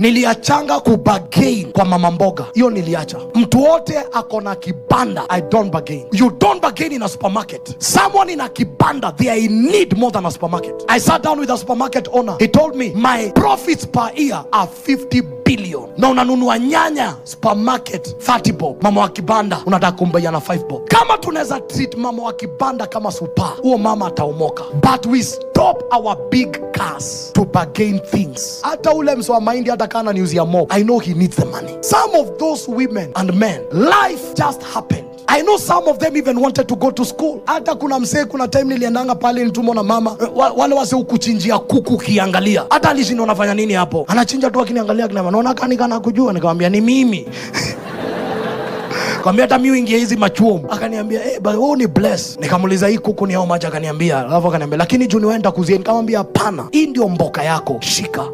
Niliachanga kubagain kwa mama mboga. Hiyo niliacha. Mtu wote akona kibanda, I don't bargain. You don't bargain in a supermarket. Someone in a kibanda, they are in need more than a supermarket. I sat down with a supermarket owner. He told me, my profits per year are 50 billion. Na unanunua nyanya supermarket 30 bob. Mama wa kibanda unataka kumbeya na 5 bob. Kama tunaweza treat mama wa kibanda kama super, huo mama ataomoka. But we stop our big cars to bargain things. Hata ule mswa mahindi hata kana news ya mob, I know he needs the money. Some of those women and men, life just happened. I know some of them even wanted to go to school. Hata kuna msee, kuna time niliendanga pale nitumwa na mama, wale wase ukuchinjia kuku kiangalia. Hata alishinda unafanya nini hapo? Anachinja tu akiniangalia kinama, naona kani kana kujua. Nikamwambia ni mimi. Kwambia hata mimi ingia hizi machuom. Akaniambia but wewe ni bless. Nikamuuliza hii kuku ni how much? Akaniambia, alafu akaniambia lakini juu nienda kuzie. Nikamwambia hapana, hii ndio mboka yako, shika.